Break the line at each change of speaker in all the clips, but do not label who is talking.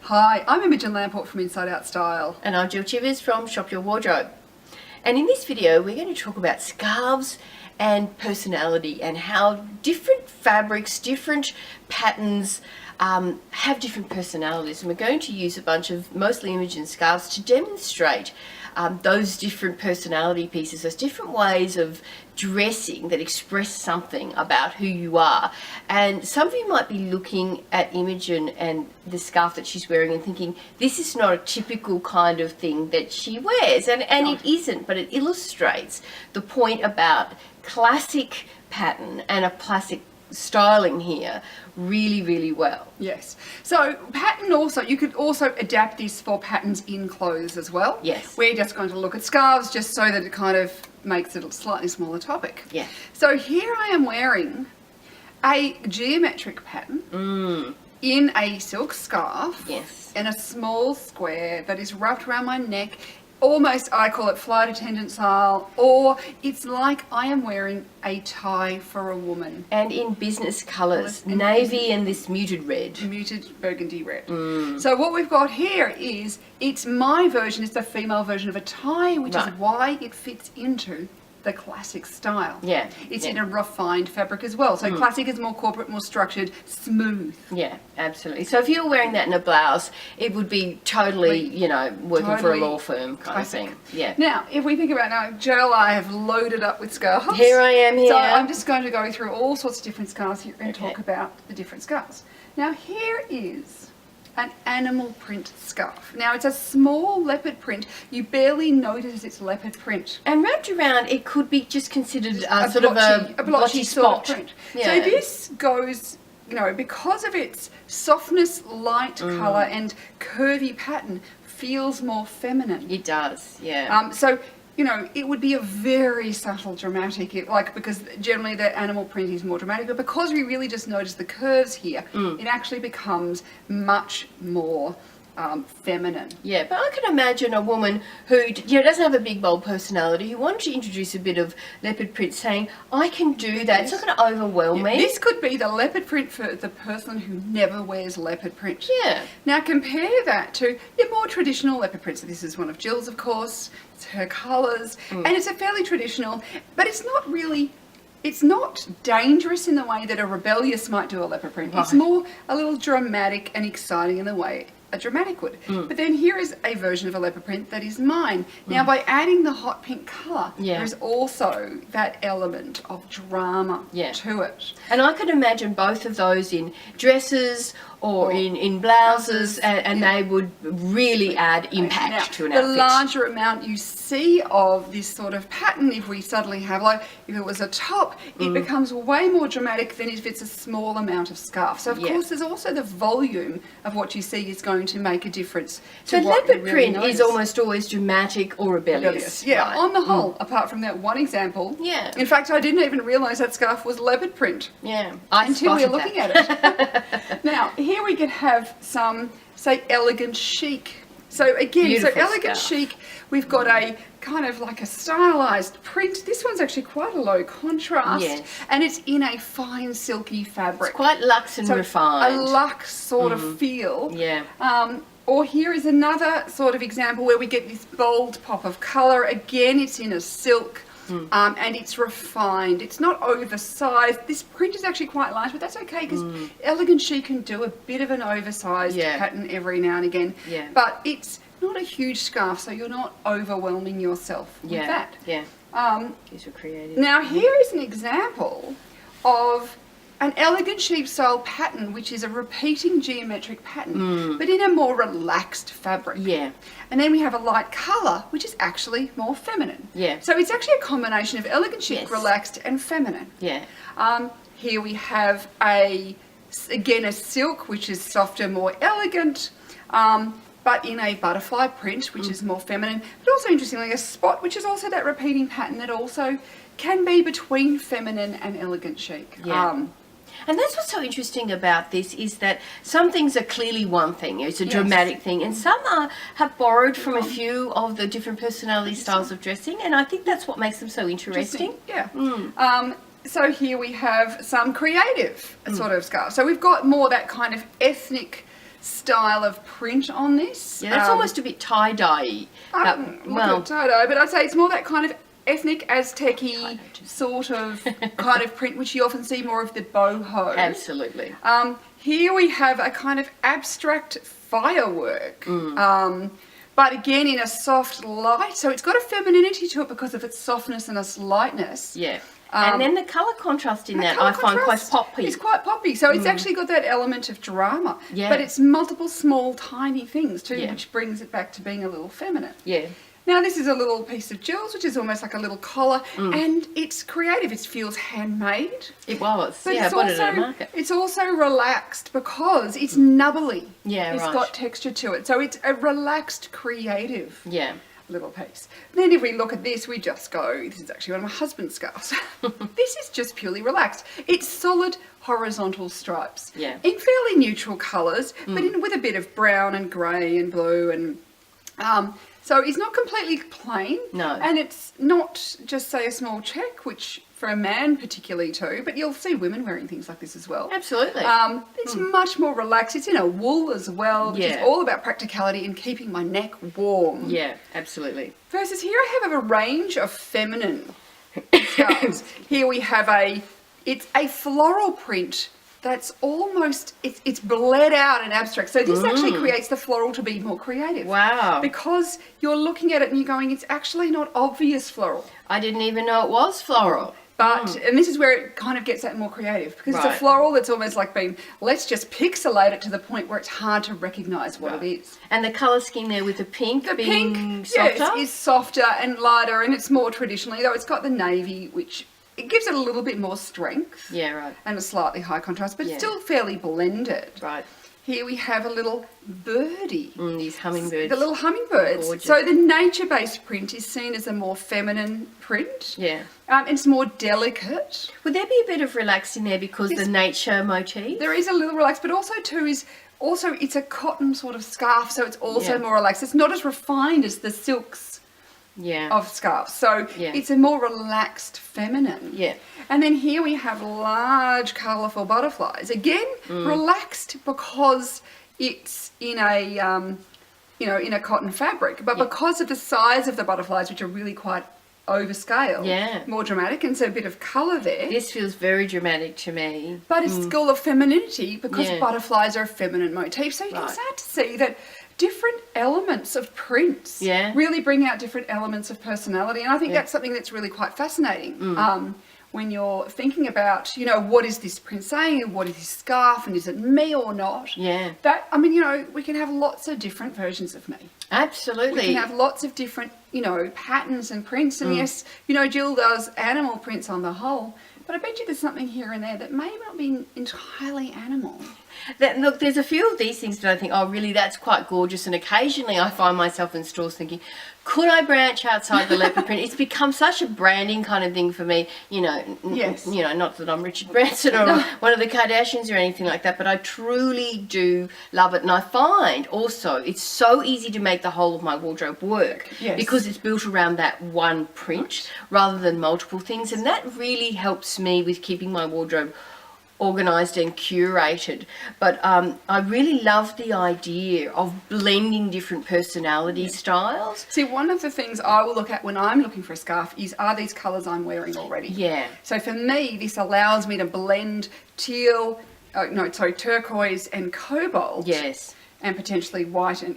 Hi, I'm Imogen Lamport from Inside Out Style.
And I'm Jill Chivers from Shop Your Wardrobe. And in this video, we're going to talk about scarves and personality and how different fabrics, different patterns have different personalities. And we're going to use a bunch of mostly Imogen scarves to demonstrate those different personality pieces, those different ways of dressing that express something about who you are. And some of you might be looking at Imogen and the scarf that she's wearing and thinking, this is not a typical kind of thing that she wears. And it isn't, but it illustrates the point about classic pattern and a classic styling here really, really well.
Yes. So pattern also, you could also adapt this for patterns in clothes as well.
Yes.
We're just going to look at scarves just so that it kind of makes it a slightly smaller topic.
Yeah.
So here I am wearing a geometric pattern in a silk scarf.
Yes.
And a small square that is wrapped around my neck. Almost, I call it flight attendant style, or it's like I am wearing a tie for a woman.
And in business colours, navy and this muted red.
Muted burgundy red. So what we've got here is, it's my version, it's the female version of a tie, which is why it fits into the classic style.
Yeah.
It's in a refined fabric as well. So classic is more corporate, more structured, smooth.
Yeah, absolutely. So if you were wearing that in a blouse, it would be totally, you know, working for a law firm kind of thing. Yeah.
Now, if we think about now, Jill, I have loaded up with scarves.
Here I am here.
So I'm just going to go through all sorts of different scarves here and talk about the different scarves. Now, here is an animal print scarf. Now, it's a small leopard print. You barely notice it's leopard print.
And wrapped around, it could be just considered
a
sort of a blotchy
sort
spot.
of print.
Yeah.
So this goes, you know, because of its softness, light colour and curvy pattern, feels more feminine.
It does, yeah.
So, you know, it would be a very subtle dramatic, because generally the animal print is more dramatic, but because we really just notice the curves here, it actually becomes much more feminine.
Yeah, but I can imagine a woman who doesn't have a big, bold personality, who wanted to introduce a bit of leopard print, saying, I can do that, it's not going to overwhelm me.
This could be the leopard print for the person who never wears leopard print.
Yeah.
Now compare that to your more traditional leopard print. So this is one of Jill's, of course, it's her colours, and it's a fairly traditional, but it's not really, it's not dangerous in the way that a rebellious might do a leopard print. It's more a little dramatic and exciting in the way a dramatic would. But then here is a version of a leopard print that is mine. Now by adding the hot pink colour, there is also that element of drama to it.
And I could imagine both of those in dresses or in blouses, and they would really add impact to an outfit.
The larger amount you see of this sort of pattern, if we suddenly have, like, if it was a top, it becomes way more dramatic than if it's a small amount of scarf. So of course there's also the volume of what you see is going to make a difference.
So leopard print is almost always dramatic or rebellious.
Yeah, right? On the whole, apart from that one example.
Yeah.
In fact, I didn't even realise that scarf was leopard print.
Yeah.
Until we were looking at it. Now, here we could have some, say, elegant chic. So again,
Beautiful
elegant chic, we've got a kind of like a stylised print. This one's actually quite a low contrast, and it's in a fine silky fabric.
It's quite luxe and refined.
A luxe sort of feel.
Yeah.
Or here is another sort of example where we get this bold pop of colour. Again, it's in a silk. And it's refined. It's not oversized. This print is actually quite large, but that's okay because elegant chic can do a bit of an oversized pattern every now and again.
Yeah.
But it's not a huge scarf, so you're not overwhelming yourself with that.
Yeah. These are creative.
Now here is an example of an elegant chic style pattern, which is a repeating geometric pattern, but in a more relaxed fabric.
Yeah.
And then we have a light colour, which is actually more feminine.
Yeah.
So it's actually a combination of elegant chic, relaxed and feminine.
Yeah.
Here we have again a silk, which is softer, more elegant, but in a butterfly print, which is more feminine. But also interestingly, a spot, which is also that repeating pattern that also can be between feminine and elegant chic.
Yeah. And that's what's so interesting about this, is that some things are clearly one thing, it's a dramatic thing, and some have borrowed from a few of the different personality styles of dressing, and I think that's what makes them so interesting.
Yeah. So here we have some creative sort of scarves. So we've got more that kind of ethnic style of print on this.
Yeah, that's almost a bit tie-dye.
Well, tie-dye, but I'd say it's more that kind of ethnic Aztec-y sort of kind of print, which you often see more of the boho.
Absolutely.
Here we have a kind of abstract firework. But again, in a soft light, so it's got a femininity to it because of its softness and its lightness.
Yeah. And then the colour contrast in that I find quite poppy.
It's quite poppy. So it's actually got that element of drama.
Yeah.
But it's multiple small, tiny things too,
Yeah.
which brings it back to being a little feminine.
Yeah.
Now this is a little piece of Jill's, which is almost like a little collar, and it's creative. It feels handmade.
It was.
But
I bought it at a market.
it's also relaxed because it's nubbly.
Yeah,
It's
right.
got texture to it. So it's a relaxed, creative
Yeah.
little piece. Then if we look at this, we just go, this is actually one of my husband's scarves. This is just purely relaxed. It's solid horizontal stripes.
Yeah.
In fairly neutral colours, but with a bit of brown and grey and blue and so it's not completely plain.
No.
And it's not just, say, a small check, which for a man particularly too, but you'll see women wearing things like this as well.
Absolutely.
It's much more relaxed. It's in a wool as well, which is
Yeah.
all about practicality and keeping my neck warm.
Yeah, absolutely.
Versus here I have a range of feminine scarves. Here we have it's a floral print that's almost, it's bled out and abstract. So this actually creates the floral to be more creative.
Wow.
Because you're looking at it and you're going, it's actually not obvious floral.
I didn't even know it was floral.
But, and this is where it kind of gets that more creative, because it's a
Right.
floral that's almost like being, let's just pixelate it to the point where it's hard to recognise what it is.
And the colour scheme there with the pink
The
being
pink,
softer?
yes, is softer and lighter, and it's more traditionally, though it's got the navy, which it gives it a little bit more strength.
Yeah, right.
And a slightly high contrast, but
Yeah.
it's still fairly blended.
Right.
Here we have a little birdie.
These hummingbirds.
The little hummingbirds.
Gorgeous.
So the nature-based print is seen as a more feminine print.
Yeah.
It's more delicate.
Would there be a bit of relax in there because the nature motif?
There is a little relaxed, but also too is also it's a cotton sort of scarf, so it's also
Yeah.
more relaxed. It's not as refined as the silks
Yeah.
of scarves, so
Yeah.
it's a more relaxed feminine.
Yeah.
And then here we have large colourful butterflies. Again, relaxed because it's in a in a cotton fabric, but because of the size of the butterflies, which are really quite overscale,
Yeah.
more dramatic, and so a bit of colour there.
This feels very dramatic to me.
But it's still of femininity because
Yeah.
butterflies are a feminine motif. So you can
Right.
start to see that different elements of prints
Yeah.
really bring out different elements of personality. And I think that's something that's really quite fascinating. When you're thinking about, what is this print saying and what is this scarf and is it me or not?
Yeah.
We can have lots of different versions of me.
Absolutely.
We can have lots of different, patterns and prints. And yes, Jill does animal prints on the whole, but I bet you there's something here and there that may not be entirely animal.
Look, there's a few of these things that I think, oh, really, that's quite gorgeous. And occasionally I find myself in stores thinking, could I branch outside the leopard print? It's become such a branding kind of thing for me.
Yes.
Not that I'm Richard Branson or one of the Kardashians or anything like that, but I truly do love it. And I find also it's so easy to make the whole of my wardrobe work
Yes.
because it's built around that one print rather than multiple things. And that really helps me with keeping my wardrobe organised and curated. But I really love the idea of blending different personality styles.
See, one of the things I will look at when I'm looking for a scarf is, are these colours I'm wearing already?
Yeah.
So for me, this allows me to blend turquoise and cobalt.
Yes.
And potentially white, and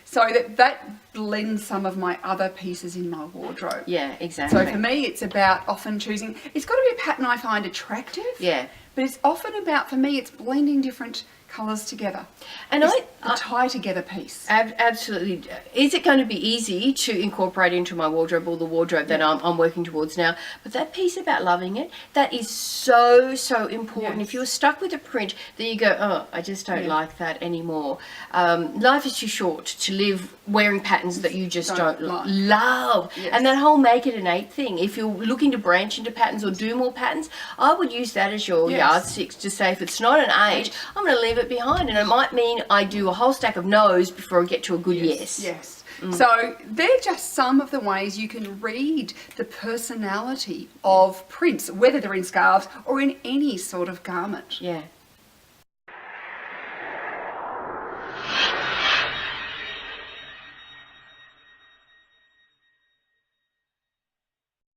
so that blends some of my other pieces in my wardrobe.
Yeah, exactly.
So for me, it's about often choosing. It's got to be a pattern I find attractive.
Yeah.
But it's often about, for me, it's blending different colours together.
And
It's a tie together piece.
Absolutely. Is it going to be easy to incorporate into my wardrobe or the wardrobe that I'm working towards now? But that piece about loving it, that is so, so important.
Yes.
If you're stuck with a print that you go, oh, I just don't like that anymore. Life is too short to live wearing patterns that you just don't
like.
love.
Yes.
And that whole make it an 8 thing, if you're looking to branch into patterns or do more patterns, I would use that as your yardstick to say, if it's not an 8, I'm going to leave it behind. And it might mean I do a whole stack of no's before I get to a good yes.
Yes. So they're just some of the ways you can read the personality of prints, whether they're in scarves or in any sort of garment.
Yeah.